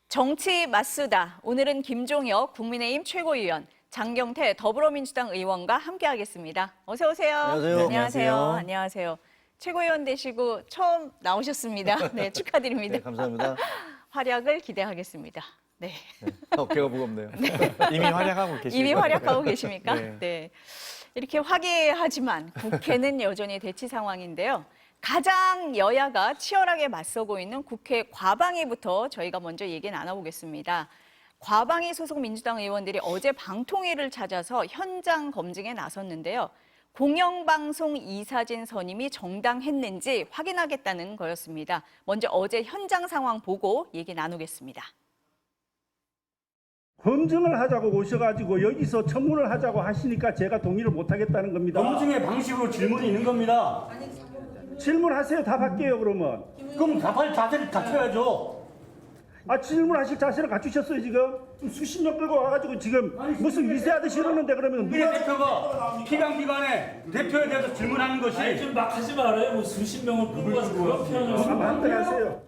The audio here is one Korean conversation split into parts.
정치 맞수다. 오늘은 김종혁 국민의힘 최고위원, 장경태 더불어민주당 의원과 함께하겠습니다. 어서 오세요. 안녕하세요. 안녕하세요. 안녕하세요. 최고위원 되시고 처음 나오셨습니다. 네, 축하드립니다. 네, 감사합니다. 활약을 기대하겠습니다. 네. 어깨가 무겁네요. 이미 활약하고 계십니까? 이미 활약하고 계십니까? 네. 네. 이렇게 화기애애하지만 국회는 여전히 대치 상황인데요. 가장 여야가 치열하게 맞서고 있는 국회 과방위부터 저희가 먼저 얘기 나눠보겠습니다. 과방위 소속 민주당 의원들이 어제 방통위를 찾아서 현장 검증에 나섰는데요. 공영방송 이사진 선임이 정당했는지 확인하겠다는 거였습니다. 먼저 어제 현장 상황 보고 얘기 나누겠습니다. 검증을 하자고 오셔가지고 여기서 청문을 하자고 하시니까 제가 동의를 못하겠다는 겁니다. 검증의 방식으로 질문이 있는 겁니다. 질문하세요. 답할게요 그러면. 그럼 답할 자세를 갖춰야죠. 질문하실 자세를 갖추셨어요 지금? 수십 명 끌고 와가지고 지금 무슨 위세하듯이 이러는데 그러면 우리 대표가 피감기관의 대표에 대해서 질문하는 것이 아니 좀 막 하지 말아요. 뭐 수십 명을 끌고 와서 그런 표현을 마음대로 하세요.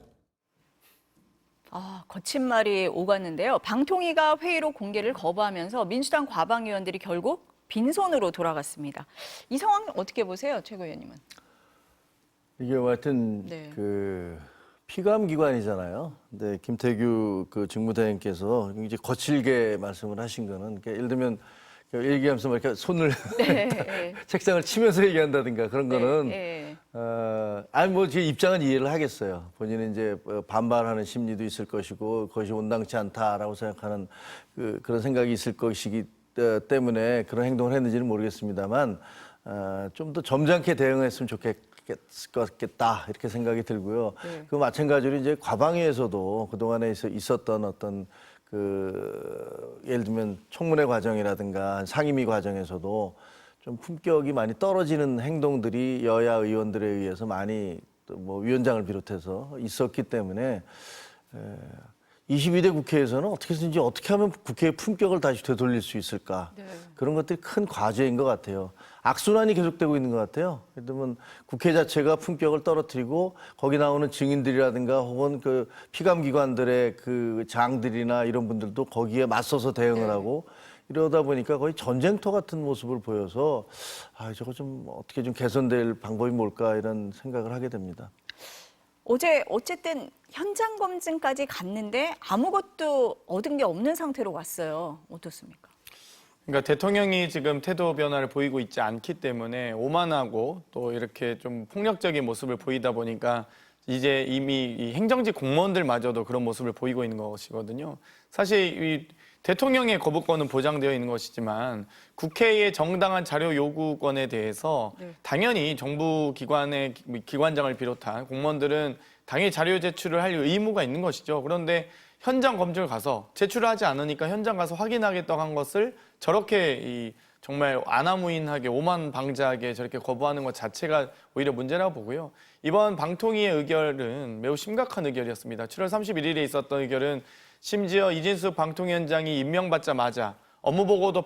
거친 말이 오갔는데요. 방통위가 회의로 공개를 거부하면서 민주당 과방 의원들이 결국 빈손으로 돌아갔습니다. 이 상황 어떻게 보세요, 최 의원님은? 이게 하여튼 네. 피감 기관이잖아요. 근데 김태규 직무대행께서 이제 거칠게 말씀을 하신 거는 예를 들면 얘기하면서 막 이렇게 손을 네. 책상을 치면서 얘기한다든가 그런 거는 네. 제 입장은 이해를 하겠어요. 본인은 이제 반발하는 심리도 있을 것이고 그것이 온당치 않다라고 생각하는 그런 생각이 있을 것이기 때문에 그런 행동을 했는지는 모르겠습니다만 좀 더 점잖게 대응했으면 좋겠다 이렇게 생각이 들고요. 네. 그 마찬가지로 이제 과방위에서도 그동안에 있었던 어떤 예를 들면 청문회 과정이라든가 상임위 과정에서도 좀 품격이 많이 떨어지는 행동들이 여야 의원들에 의해서 많이 뭐 위원장을 비롯해서 있었기 때문에 22대 국회에서는 어떻게 하면 국회의 품격을 다시 되돌릴 수 있을까? 네. 그런 것들이 큰 과제인 것 같아요. 악순환이 계속되고 있는 것 같아요. 예를 들면 국회 자체가 품격을 떨어뜨리고 거기 나오는 증인들이라든가 혹은 피감기관들의 장들이나 이런 분들도 거기에 맞서서 대응을 하고 이러다 보니까 거의 전쟁터 같은 모습을 보여서 저거 좀 어떻게 좀 개선될 방법이 뭘까 이런 생각을 하게 됩니다. 어제 어쨌든 현장 검증까지 갔는데 아무것도 얻은 게 없는 상태로 왔어요. 어떻습니까? 그러니까 대통령이 지금 태도 변화를 보이고 있지 않기 때문에 오만하고 또 이렇게 좀 폭력적인 모습을 보이다 보니까 이제 이미 이 행정직 공무원들마저도 그런 모습을 보이고 있는 것이거든요. 사실 이 대통령의 거부권은 보장되어 있는 것이지만 국회의 정당한 자료 요구권에 대해서 당연히 정부 기관의 기관장을 비롯한 공무원들은 당연히 자료 제출을 할 의무가 있는 것이죠. 그런데 현장 검증을 가서 제출을 하지 않으니까 현장 가서 확인하겠다고 한 것을 저렇게 정말 아나무인하게 오만방자하게 저렇게 거부하는 것 자체가 오히려 문제라고 보고요. 이번 방통위의 의결은 매우 심각한 의결이었습니다. 7월 31일에 있었던 의결은 심지어 이진숙 방통위원장이 임명받자마자 업무보고도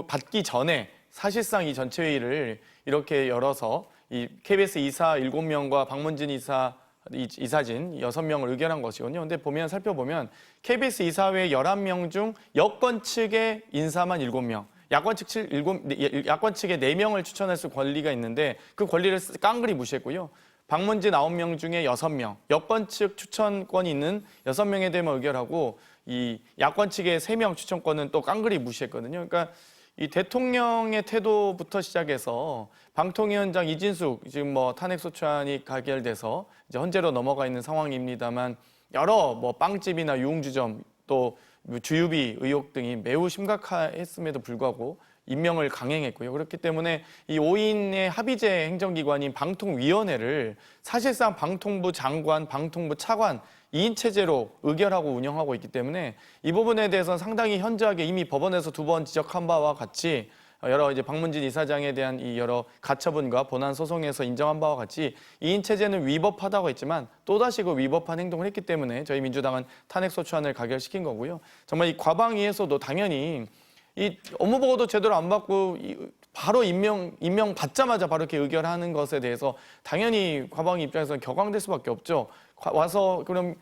받기 전에 사실상 이 전체 회의를 이렇게 열어서 이 KBS 이사 7명과 박문진 이사진 6명을 의결한 것이거든요. 근데 살펴보면 KBS 이사회 11명 중 여권 측의 인사만 7명, 야권 측에 4명을 추천할 권리가 있는데 그 권리를 깡그리 무시했고요. 박문진 9명 중에 6명, 여권 측 추천권이 있는 6명에 대해서 의결하고 이 야권 측의 3명 추천권은 또 깡그리 무시했거든요. 그러니까 이 대통령의 태도부터 시작해서 방통위원장 이진숙 지금 탄핵 소추안이 가결돼서 이제 헌재로 넘어가 있는 상황입니다만 여러 빵집이나 유흥주점 또 주유비 의혹 등이 매우 심각했음에도 불구하고 임명을 강행했고요. 그렇기 때문에 이 5인의 합의제 행정기관인 방통위원회를 사실상 방통부 장관, 방통부 차관 2인 체제로 의결하고 운영하고 있기 때문에 이 부분에 대해서는 상당히 현저하게 이미 법원에서 2번 지적한 바와 같이 여러 이제 박문진 이사장에 대한 이 여러 가처분과 본안 소송에서 인정한 바와 같이 2인 체제는 위법하다고 했지만 또다시 위법한 행동을 했기 때문에 저희 민주당은 탄핵소추안을 가결시킨 거고요. 정말 이 과방위에서도 당연히 이 업무보고도 제대로 안 받고 바로 임명 받자마자 바로 이렇게 의결하는 것에 대해서 당연히 과방위 입장에서는 격앙될 수밖에 없죠. 와서 그럼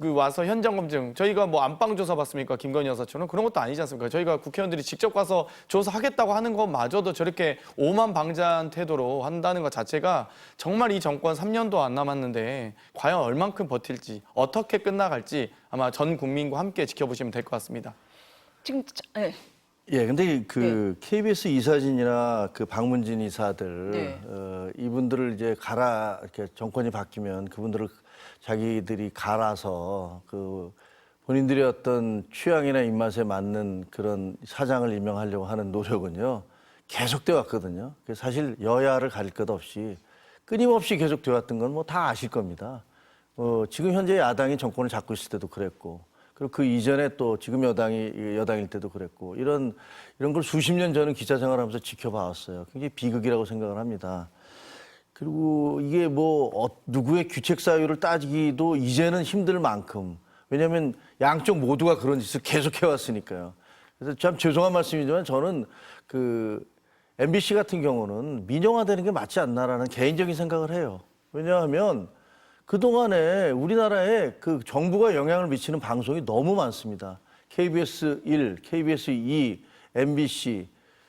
그 와서 현장 검증 저희가 뭐 안방 조사 받습니까? 김건희 여사처럼 그런 것도 아니지 않습니까? 저희가 국회의원들이 직접 가서 조사하겠다고 하는 것마저도 저렇게 오만방자한 태도로 한다는 것 자체가 정말 이 정권 3년도 안 남았는데 과연 얼만큼 버틸지 어떻게 끝나갈지 아마 전 국민과 함께 지켜보시면 될 것 같습니다. 지금 네. 예, 근데 그 KBS 이사진이나 그 박문진 이사들 네. 이분들을 이제 갈아 이렇게 정권이 바뀌면 그분들을 자기들이 갈아서 그 본인들의 어떤 취향이나 입맛에 맞는 그런 사장을 임명하려고 하는 노력은요 계속돼 왔거든요. 그래서 사실 여야를 가릴 것 없이 끊임없이 계속돼 왔던 건 뭐 다 아실 겁니다. 지금 현재 야당이 정권을 잡고 있을 때도 그랬고. 그리고 그 이전에 또 지금 여당일 때도 그랬고 이런 걸 수십 년 저는 기자 생활하면서 지켜봐왔어요. 굉장히 비극이라고 생각을 합니다. 그리고 이게 뭐 누구의 규책 사유를 따지기도 이제는 힘들 만큼 왜냐하면 양쪽 모두가 그런 짓을 계속 해왔으니까요. 그래서 참 죄송한 말씀이지만 저는 그 MBC 같은 경우는 민영화되는 게 맞지 않나라는 개인적인 생각을 해요. 왜냐하면 그동안에 우리나라에 그 정부가 영향을 미치는 방송이 너무 많습니다. KBS 1, KBS 2, MBC,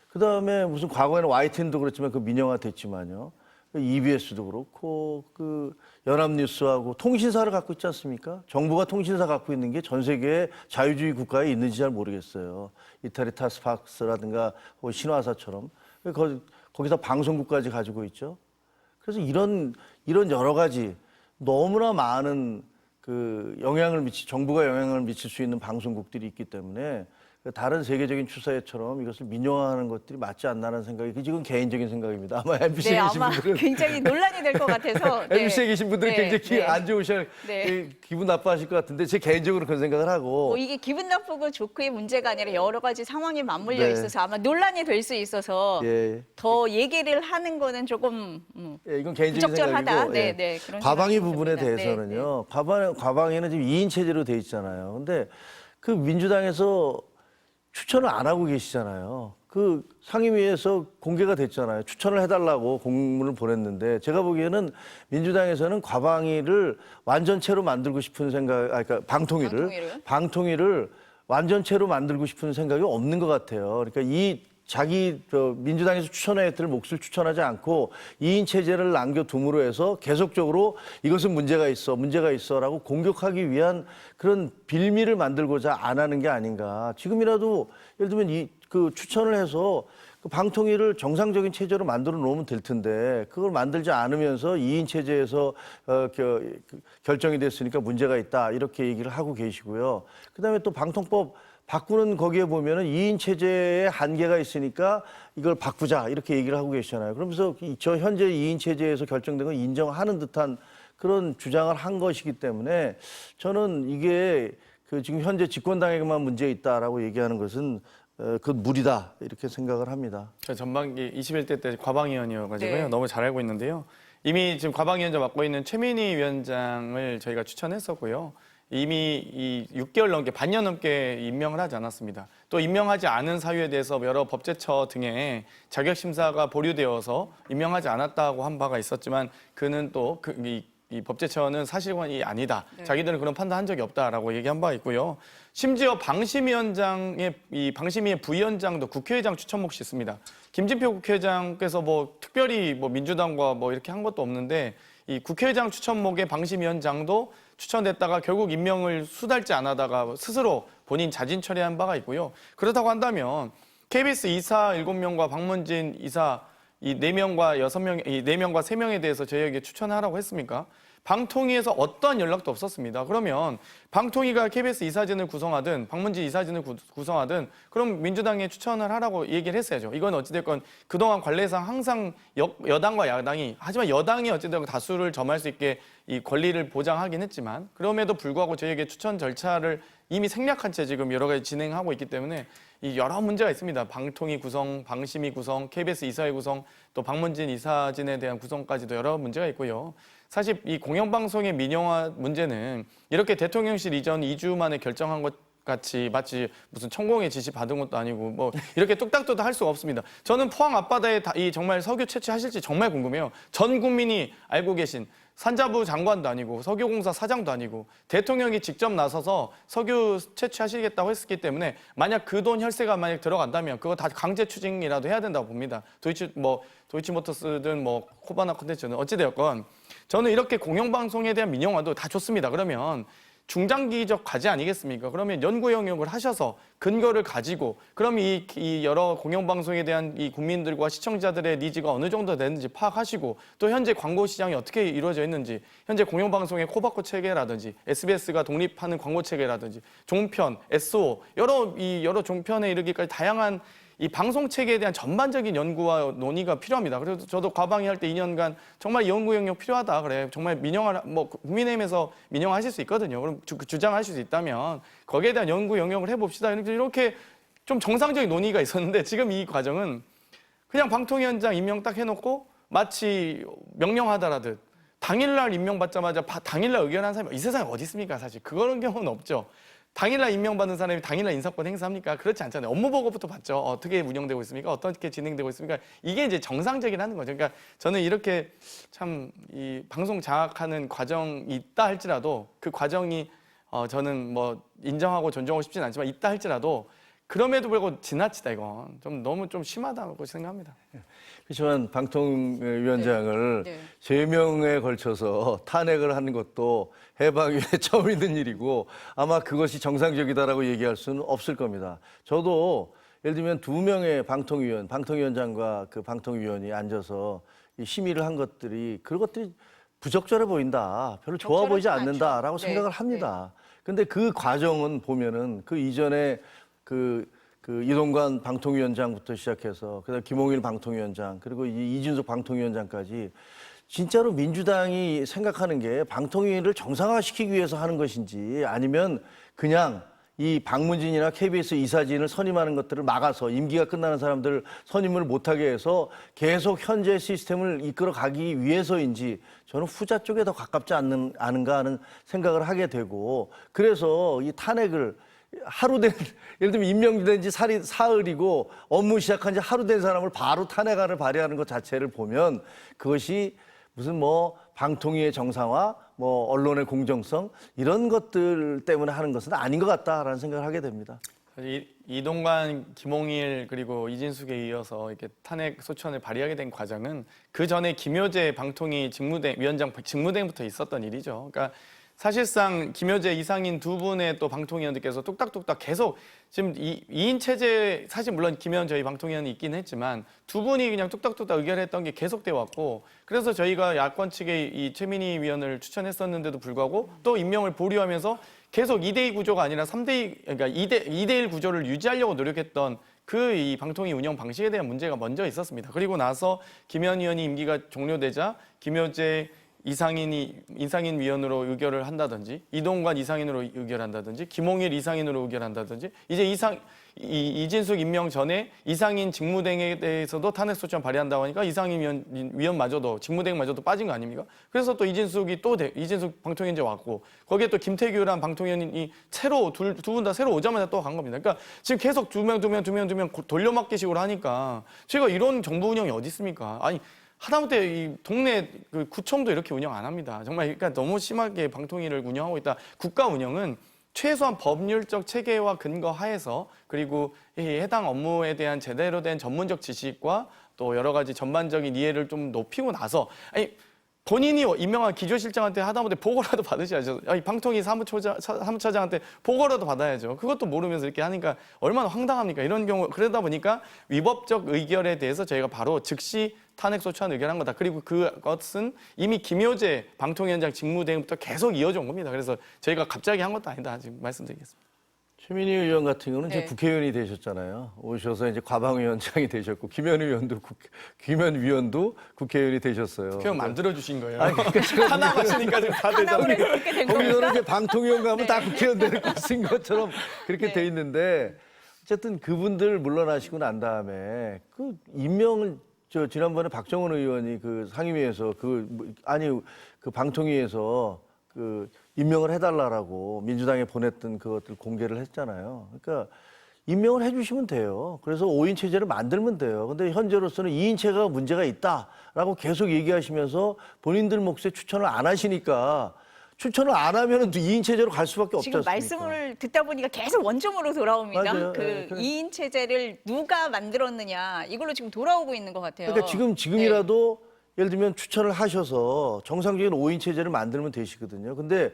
그 다음에 무슨 과거에는 YTN도 그렇지만 그 민영화 됐지만요. EBS도 그렇고 그 연합뉴스하고 통신사를 갖고 있지 않습니까? 정부가 통신사 갖고 있는 게 전 세계 자유주의 국가에 있는지 잘 모르겠어요. 이탈리타스 팍스라든가 혹은 신화사처럼 거기서 방송국까지 가지고 있죠. 그래서 이런 여러 가지 너무나 많은 그 정부가 영향을 미칠 수 있는 방송국들이 있기 때문에 다른 세계적인 추세처럼 이것을 민영화하는 것들이 맞지 않나라는 생각이 지금 개인적인 생각입니다. 아마 MBC에 네, 계신 아마 분들은 굉장히 논란이 될 것 같아서 MBC에 계신 분들이 네, 굉장히 네. 안 좋으셔 네. 기분 나빠하실 것 같은데 제 개인적으로 그런 생각을 하고 뭐 이게 기분 나쁘고 좋고의 문제가 아니라 여러 가지 상황이 맞물려 네. 있어서 아마 논란이 될 수 있어서 예. 더 얘기를 하는 거는 조금 예, 이건 개인적인 부적절하다. 생각이고 네, 예. 네, 그런 과방위 생각이 부분에 듭니다. 대해서는요. 과방위는 지금 2인 체제로 돼 있잖아요. 근데 그 민주당에서 추천을 안 하고 계시잖아요. 그 상임위에서 공개가 됐잖아요. 추천을 해달라고 공문을 보냈는데 제가 보기에는 민주당에서는 과방위를 완전체로 만들고 싶은 그러니까 방통위를 완전체로 만들고 싶은 생각이 없는 것 같아요. 그러니까 민주당에서 추천해야 될 몫을 추천하지 않고 2인 체제를 남겨둠으로 해서 계속적으로 이것은 문제가 있어라고 공격하기 위한 그런 빌미를 만들고자 안 하는 게 아닌가. 지금이라도 예를 들면 그 추천을 해서 그 방통위를 정상적인 체제로 만들어 놓으면 될 텐데 그걸 만들지 않으면서 2인 체제에서 결정이 됐으니까 문제가 있다 이렇게 얘기를 하고 계시고요. 그다음에 또 방통법 바꾸는 거기에 보면은 2인 체제에 한계가 있으니까 이걸 바꾸자 이렇게 얘기를 하고 계시잖아요. 그러면서 저 현재 2인 체제에서 결정된 걸 인정하는 듯한 그런 주장을 한 것이기 때문에 저는 이게 그 지금 현재 집권당에게만 문제 있다라고 얘기하는 것은 그 무리다 이렇게 생각을 합니다. 저 전반기 21대 때 과방위원이어가지고요. 네. 너무 잘 알고 있는데요. 이미 지금 과방위원장 맡고 있는 최민희 위원장을 저희가 추천했었고요. 이미 이 6개월 넘게 반년 넘게 임명을 하지 않았습니다. 또 임명하지 않은 사유에 대해서 여러 법제처 등의 자격 심사가 보류되어서 임명하지 않았다고 한 바가 있었지만 그는 또 이 법제처는 사실관이 아니다. 자기들은 그런 판단한 적이 없다라고 얘기한 바가 있고요. 심지어 방심위의 부위원장도 국회의장 추천 몫이 있습니다. 김진표 국회의장께서 뭐 특별히 뭐 민주당과 뭐 이렇게 한 것도 없는데 이 국회의장 추천목의 방심위원장도 추천됐다가 결국 임명을 수달지 안 하다가 스스로 본인 자진 처리한 바가 있고요. 그렇다고 한다면 KBS 이사 7명과 박문진 이사 이 4명과 6명, 이 4명과 3명에 대해서 저희에게 추천하라고 했습니까? 방통위에서 어떠한 연락도 없었습니다. 그러면 방통위가 KBS 이사진을 구성하든 박문진 이사진을 구성하든 그럼 민주당에 추천을 하라고 얘기를 했어야죠. 이건 어찌됐건 그동안 관례상 항상 여당과 야당이 하지만 여당이 어찌됐건 다수를 점할 수 있게 이 권리를 보장하긴 했지만 그럼에도 불구하고 저희에게 추천 절차를 이미 생략한 채 지금 여러 가지 진행하고 있기 때문에 이 여러 문제가 있습니다. 방통위 구성, 방심위 구성, KBS 이사회 구성, 또 박문진 이사진에 대한 구성까지도 여러 문제가 있고요. 사실 이 공영방송의 민영화 문제는 이렇게 대통령실 이전 2주 만에 결정한 것 같이 마치 무슨 천공의 지시 받은 것도 아니고 뭐 이렇게 뚝딱뚝딱 할 수가 없습니다. 저는 포항 앞바다에 이 정말 석유 채취하실지 정말 궁금해요. 전 국민이 알고 계신 산자부 장관도 아니고 석유공사 사장도 아니고 대통령이 직접 나서서 석유 채취하시겠다고 했기 때문에 만약 그 돈 혈세가 만약 들어간다면 그거 다 강제 추징이라도 해야 된다고 봅니다. 도이치모터스든 뭐 코바나 콘텐츠는 어찌되었건 저는 이렇게 공영방송에 대한 민영화도 다 좋습니다. 그러면 중장기적 과제 아니겠습니까? 그러면 연구 영역을 하셔서 근거를 가지고 그럼 이 여러 공영방송에 대한 이 국민들과 시청자들의 니즈가 어느 정도 되는지 파악하시고 또 현재 광고 시장이 어떻게 이루어져 있는지 현재 공영방송의 코바코 체계라든지 SBS가 독립하는 광고 체계라든지 종편, SO 여러 종편에 이르기까지 다양한 이 방송 체계에 대한 전반적인 연구와 논의가 필요합니다. 그래서 저도 과방위 할 때 2년간 정말 연구 영역 필요하다. 그래 정말 민영화 뭐 국민의힘에서 민영화하실 수 있거든요. 그럼 주장하실 수 있다면 거기에 대한 연구 영역을 해봅시다. 이렇게 좀 정상적인 논의가 있었는데 지금 이 과정은 그냥 방통위원장 임명 딱 해놓고 마치 명령하다라듯 당일날 임명받자마자 당일날 의견한 사람이 이 세상에 어디 있습니까? 사실 그런 경우는 없죠. 당일날 임명받는 사람이 당일날 인사권 행사합니까? 그렇지 않잖아요. 업무 보고부터 받죠. 어떻게 운영되고 있습니까? 어떻게 진행되고 있습니까? 이게 이제 정상적인 하는 거죠. 그러니까 저는 이렇게 참 이 방송 장악하는 과정이 있다 할지라도 그 과정이 저는 뭐 인정하고 존중하고 싶진 않지만 있다 할지라도 그럼에도 불구하고 지나치다 이건 좀 너무 좀 심하다고 생각합니다. 그렇지만 방통위원장을 네. 3명에 걸쳐서 탄핵을 하는 것도 해방 이후에 처음 있는 일이고 아마 그것이 정상적이다라고 얘기할 수는 없을 겁니다. 저도 예를 들면 2명의 방통위원장과 그 방통위원이 앉아서 이 심의를 한 것들이 그런 것들이 부적절해 보인다. 별로 좋아 보이지 적절하진 않는다라고 않죠. 생각을 네. 합니다. 근데 그 과정은 보면은 그 이전에 그 이동관 방통위원장부터 시작해서 그다음 김홍일 방통위원장 그리고 이준석 방통위원장까지 진짜로 민주당이 생각하는 게 방통위를 정상화시키기 위해서 하는 것인지 아니면 그냥 이 방문진이나 KBS 이사진을 선임하는 것들을 막아서 임기가 끝나는 사람들을 선임을 못하게 해서 계속 현재 시스템을 이끌어가기 위해서인지 저는 후자 쪽에 더 가깝지 않은가 하는 생각을 하게 되고 그래서 이 탄핵을 하루 된 예를 들면 임명된 지 사흘이고 업무 시작한 지 하루 된 사람을 바로 탄핵안을 발의하는 것 자체를 보면 그것이 무슨 뭐 방통위의 정상화, 뭐 언론의 공정성 이런 것들 때문에 하는 것은 아닌 것 같다라는 생각을 하게 됩니다. 이동관, 김홍일 그리고 이진숙에 이어서 이렇게 탄핵 소추안을 발의하게 된 과정은 그 전에 김효재 방통위 위원장 직무대행부터 있었던 일이죠. 그러니까 사실상 김효재, 이상인 두 분의 또 방통위원들께서 뚝딱뚝딱 계속 지금 2인 체제 사실 물론 김현 저희 방통위원이 있긴 했지만 두 분이 그냥 뚝딱뚝딱 의결했던 게 계속돼 왔고 그래서 저희가 야권 측에 이 최민희 위원을 추천했었는데도 불구하고 또 임명을 보류하면서 계속 2대2 구조가 아니라 3대2 그러니까 2대1 구조를 유지하려고 노력했던 그 이 방통위 운영 방식에 대한 문제가 먼저 있었습니다. 그리고 나서 김현 의원이 임기가 종료되자 김효재 이상인 위원으로 의결을 한다든지 이동관 이상인으로 의결한다든지 김홍일 이상인으로 의결한다든지 이제 이진숙 임명 전에 이상인 직무대행에 대해서도 탄핵소추안 발의한다고 하니까 이상인 위원마저도 직무대행마저도 빠진 거 아닙니까? 그래서 또 이진숙 방통위원장 왔고 거기에 또 김태규란 방통위원이 새로 두 분 다 새로 오자마자 또 간 겁니다. 그러니까 지금 계속 두 명 돌려막기식으로 하니까 제가 이런 정부 운영이 어디 있습니까? 아니 하다못해 이 동네 그 구청도 이렇게 운영 안 합니다. 정말 그러니까 너무 심하게 방통위를 운영하고 있다. 국가 운영은 최소한 법률적 체계와 근거 하에서 그리고 이 해당 업무에 대한 제대로 된 전문적 지식과 또 여러 가지 전반적인 이해를 좀 높이고 나서 아니 본인이 임명한 기조실장한테 하다못해 보고라도 받으셔야죠. 아니 방통위 사무처장한테 보고라도 받아야죠. 그것도 모르면서 이렇게 하니까 얼마나 황당합니까? 이런 경우 그러다 보니까 위법적 의결에 대해서 저희가 바로 즉시 탄핵소추안 의결한 거다. 그리고 그것은 이미 김효재 방통위원장 직무대행부터 계속 이어져 온 겁니다. 그래서 저희가 갑자기 한 것도 아니다. 지금 말씀드리겠습니다. 최민희 의원 같은 경우는 네. 이제 국회의원이 되셨잖아요. 오셔서 이제 과방위원장이 되셨고 김현 위원도 국회의원이 되셨어요. 그냥 만들어 주신 거예요. 아니, 그러니까 하나 하시니까 지금 다 하나로 되잖아요. 그렇게 된 거기서는 겁니까? 이제 방통위원 가면 네. 다 국회의원 되는 것인 것처럼 그렇게 네. 돼 있는데 어쨌든 그분들 물러나시고 난 다음에 그 임명을 지난번에 박정원 의원이 그 상임위에서 그 방통위에서 그 임명을 해달라고 민주당에 보냈던 그것들 공개를 했잖아요. 그러니까 임명을 해주시면 돼요. 그래서 5인 체제를 만들면 돼요. 근데 현재로서는 2인 체제가 문제가 있다라고 계속 얘기하시면서 본인들 몫에 추천을 안 하시니까 추천을 안 하면 2인 체제로 갈 수밖에 없지 지금 않습니까? 말씀을 듣다 보니까 계속 원점으로 돌아옵니다. 맞아요. 그 예, 2인 체제를 누가 만들었느냐 이걸로 지금 돌아오고 있는 것 같아요. 그러니까 지금이라도 네. 예를 들면 추천을 하셔서 정상적인 5인 체제를 만들면 되시거든요. 근데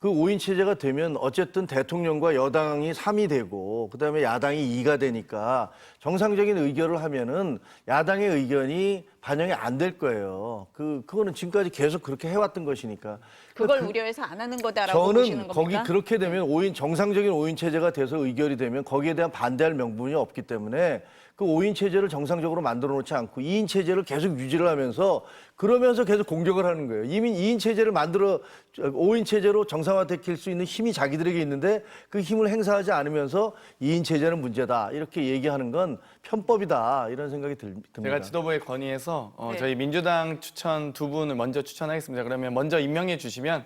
그 5인 체제가 되면 어쨌든 대통령과 여당이 3이 되고 그다음에 야당이 2가 되니까 정상적인 의결을 하면은 야당의 의견이 반영이 안 될 거예요. 그거는 지금까지 계속 그렇게 해왔던 것이니까. 그걸 우려해서 안 하는 거다라고 보시는 저는 겁니까? 거기 그렇게 되면 정상적인 5인 체제가 돼서 의결이 되면 거기에 대한 반대할 명분이 없기 때문에 그 5인 체제를 정상적으로 만들어 놓지 않고 2인 체제를 계속 유지를 하면서 그러면서 계속 공격을 하는 거예요. 이미 2인 체제를 5인 체제로 정상화시킬 수 있는 힘이 자기들에게 있는데 그 힘을 행사하지 않으면서 2인 체제는 문제다. 이렇게 얘기하는 건 편법이다. 이런 생각이 듭니다. 제가 지도부에 건의해서 네. 저희 민주당 추천 2분을 먼저 추천하겠습니다. 그러면 먼저 임명해 주시면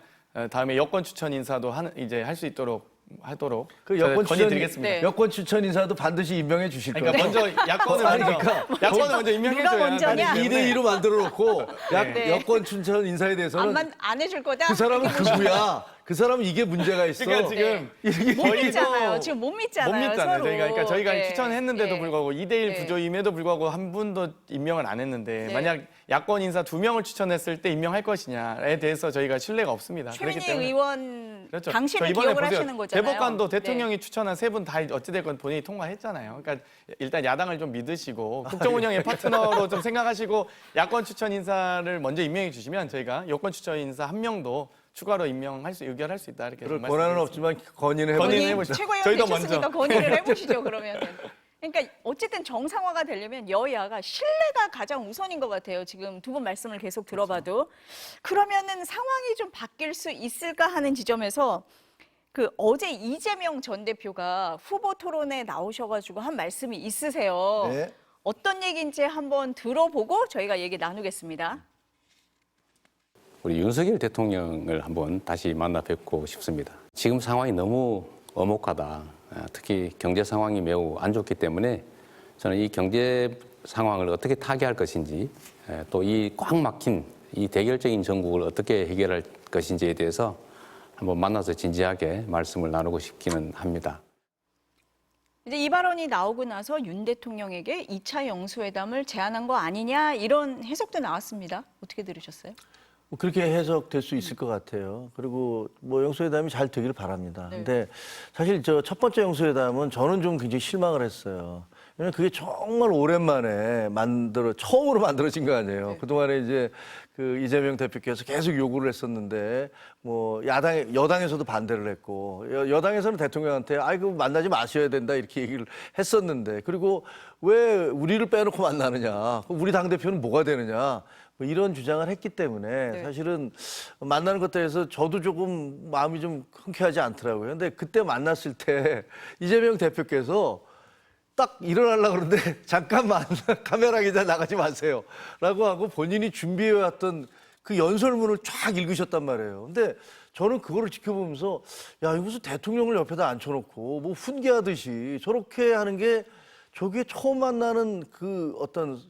다음에 여권 추천 인사도 이제 할 수 있도록 하도록 그 제가 여권 건의드리겠습니다. 네. 여권 추천 인사도 반드시 임명해 주실 거예요. 그러니까 먼저 야권을 먼저 임명해 누가 줘야 먼저냐? 되기 때문에 2대2로 만들어 놓고 네. 여권 추천 인사에 대해서는 안 해줄 거다? 그 사람은 누구야? 그 사람은 이게 문제가 있어. 그러니까 지금 이게 못 믿잖아요. 지금 못 믿잖아요. 못 믿잖아요. 서로. 그러니까 저희가 네. 추천했는데도 네. 불구하고 2대1 네. 구조임에도 불구하고 한 분도 임명을 안 했는데 네. 만약 야권 인사 2명을 추천했을 때 임명할 것이냐에 대해서 저희가 신뢰가 없습니다. 최민희 그렇기 때문에 의원 그렇죠. 당신을 저 이번에 기억을 보세요. 하시는 거잖아요. 대법관도 네. 대통령이 추천한 3분 다 어찌됐건 본인이 통과했잖아요. 그러니까 일단 야당을 좀 믿으시고 국정 운영의 파트너로 좀 생각하시고 야권 추천 인사를 먼저 임명해 주시면 저희가 여권 추천 인사 1명도 추가로 의결할 수 있다 이렇게 그럴 권한은 말씀드리겠습니다. 없지만 건의는 건의는 해보죠. 해보죠. 최고위원 저희도 되셨으니까 먼저. 건의를 해보시죠. 그러면은. 그러니까 어쨌든 정상화가 되려면 여야가 신뢰가 가장 우선인 것 같아요. 지금 두 분 말씀을 계속 들어봐도. 그러면은 상황이 좀 바뀔 수 있을까 하는 지점에서 그 어제 이재명 전 대표가 후보 토론에 나오셔가지고 한 말씀이 있으세요. 네. 어떤 얘기인지 한번 들어보고 저희가 얘기 나누겠습니다. 우리 윤석열 대통령을 한번 다시 만나 뵙고 싶습니다. 지금 상황이 너무 엄혹하다. 특히 경제 상황이 매우 안 좋기 때문에 저는 이 경제 상황을 어떻게 타개할 것인지 또 이 꽉 막힌 이 대결적인 전국을 어떻게 해결할 것인지에 대해서 한번 만나서 진지하게 말씀을 나누고 싶기는 합니다. 이제 이 발언이 나오고 나서 윤 대통령에게 2차 영수회담을 제안한 거 아니냐 이런 해석도 나왔습니다. 어떻게 들으셨어요? 뭐 그렇게 해석될 수 있을 것 같아요. 그리고 뭐 영수회담이 잘 되기를 바랍니다. 네. 근데 사실 저 첫 번째 영수회담은 저는 좀 굉장히 실망을 했어요. 왜냐면 그게 정말 오랜만에 처음으로 만들어진 거 아니에요. 네. 그동안에 이제 그 이재명 대표께서 계속 요구를 했었는데 뭐 여당에서도 반대를 했고 여당에서는 대통령한테 아이고 만나지 마셔야 된다 이렇게 얘기를 했었는데 그리고 왜 우리를 빼놓고 만나느냐. 우리 당대표는 뭐가 되느냐. 뭐 이런 주장을 했기 때문에 네. 사실은 만나는 것에 대해서 저도 조금 마음이 좀 흔쾌하지 않더라고요. 근데 그때 만났을 때 이재명 대표께서 딱 일어나려고 그러는데 잠깐만 카메라 기자 나가지 마세요 라고 하고 본인이 준비해왔던 그 연설문을 쫙 읽으셨단 말이에요. 근데 저는 그거를 지켜보면서 야, 이거 무슨 대통령을 옆에다 앉혀놓고 뭐 훈계하듯이 저렇게 하는 게 저게 처음 만나는 그 어떤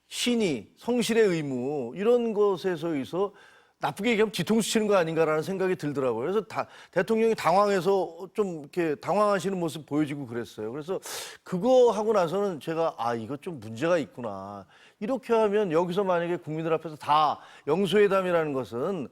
신의, 성실의 의무 이런 것에서 나쁘게 얘기하면 뒤통수 치는 거 아닌가라는 생각이 들더라고요. 그래서 대통령이 당황해서 좀 이렇게 당황하시는 모습 보여지고 그랬어요. 그래서 그거 하고 나서는 제가 이거 좀 문제가 있구나. 이렇게 하면 여기서 만약에 국민들 앞에서 다 영수회담이라는 것은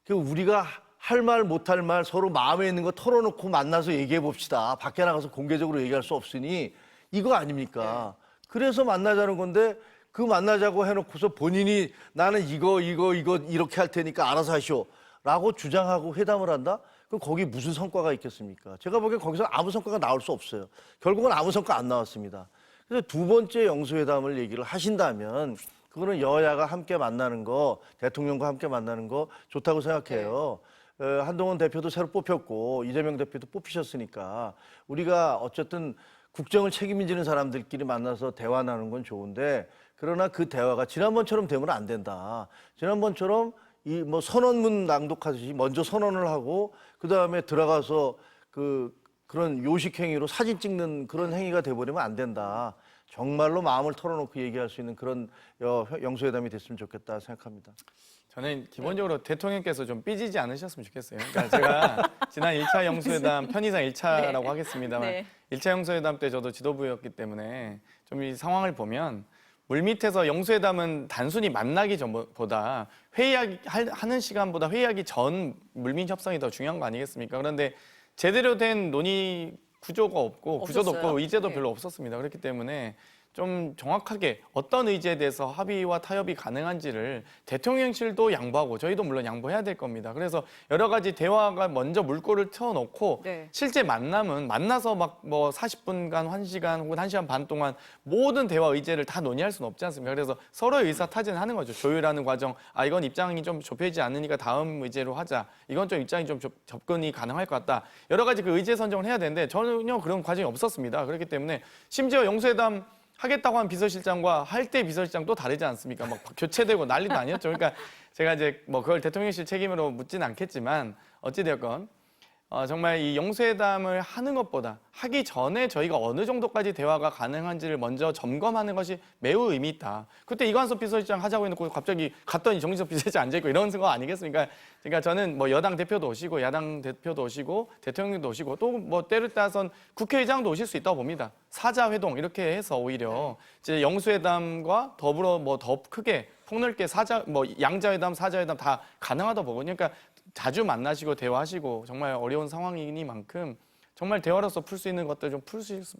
우리가 할 말 못할 말 서로 마음에 있는 거 털어놓고 만나서 얘기해 봅시다. 밖에 나가서 공개적으로 얘기할 수 없으니 이거 아닙니까? 그래서 만나자는 건데 그 만나자고 해놓고서 본인이 나는 이거 이렇게 할 테니까 알아서 하시오 라고 주장하고 회담을 한다? 그럼 거기 무슨 성과가 있겠습니까? 제가 보기엔 거기서 아무 성과가 나올 수 없어요. 결국은 아무 성과 안 나왔습니다. 그래서 두 번째 영수회담을 얘기를 하신다면 그거는 여야가 함께 만나는 거, 대통령과 함께 만나는 거 좋다고 생각해요. 한동훈 대표도 새로 뽑혔고 이재명 대표도 뽑히셨으니까 우리가 어쨌든 국정을 책임지는 사람들끼리 만나서 대화 나누는 건 좋은데 그러나 그 대화가 지난번처럼 되면 안 된다. 지난번처럼 이 뭐 선언문 낭독하듯이 먼저 선언을 하고 그 다음에 들어가서 그 그런 요식 행위로 사진 찍는 그런 행위가 돼버리면 안 된다. 정말로 마음을 털어놓고 얘기할 수 있는 그런 영수회담이 됐으면 좋겠다 생각합니다. 저는 기본적으로 대통령께서 좀 삐지지 않으셨으면 좋겠어요. 그러니까 제가 지난 1차 영수회담 편의상 1차라고 하겠습니다만 네. 1차 영수회담 때 저도 지도부였기 때문에 좀 이 상황을 보면 물밑에서 영수회담은 단순히 만나기 전보다 회의하는 시간보다 회의하기 전 물밑 협상이 더 중요한 거 아니겠습니까? 그런데 제대로 된 논의 구조가 없고 구조도 없었어요. 없고 의제도 네. 별로 없었습니다. 그렇기 때문에 좀 정확하게 어떤 의제에 대해서 합의와 타협이 가능한지를 대통령실도 양보하고 저희도 물론 양보해야 될 겁니다. 그래서 여러 가지 대화가 먼저 물꼬를 트워놓고 네. 실제 만남은 만나서 막 뭐 40분간, 1시간 혹은 1시간 반 동안 모든 대화 의제를 다 논의할 수는 없지 않습니까? 그래서 서로의 의사 타진하는 거죠. 조율하는 과정. 아 이건 입장이 좀 좁혀지지 않으니까 다음 의제로 하자. 이건 좀 입장이 좀 접근이 가능할 것 같다. 여러 가지 그 의제 선정을 해야 되는데 전혀 그런 과정이 없었습니다. 그렇기 때문에 심지어 영수회담 하겠다고 한 비서실장과 할 때 비서실장 또 다르지 않습니까? 막 교체되고 난리도 아니었죠. 그러니까 제가 이제 뭐 그걸 대통령실 책임으로 묻지는 않겠지만 어찌되었건 정말 이 영수회담을 하는 것보다 하기 전에 저희가 어느 정도까지 대화가 가능한지를 먼저 점검하는 것이 매우 의미 있다. 그때 이관섭 비서실장 하자고 해놓고 갑자기 갔더니 정진석 비서실장 앉아있고 이런 거 아니겠습니까? 그러니까 저는 뭐 여당 대표도 오시고 야당 대표도 오시고 대통령도 오시고 또 뭐 때를 따선 국회의장도 오실 수 있다고 봅니다. 사자회동 이렇게 해서 오히려 이제 영수회담과 더불어 뭐 더 크게 폭넓게 양자회담, 사자회담 다 가능하다고 보거든요. 그러니까 자주 만나시고 대화하시고 정말 어려운 상황이니만큼 정말 대화로서 풀 수 있는 것들 좀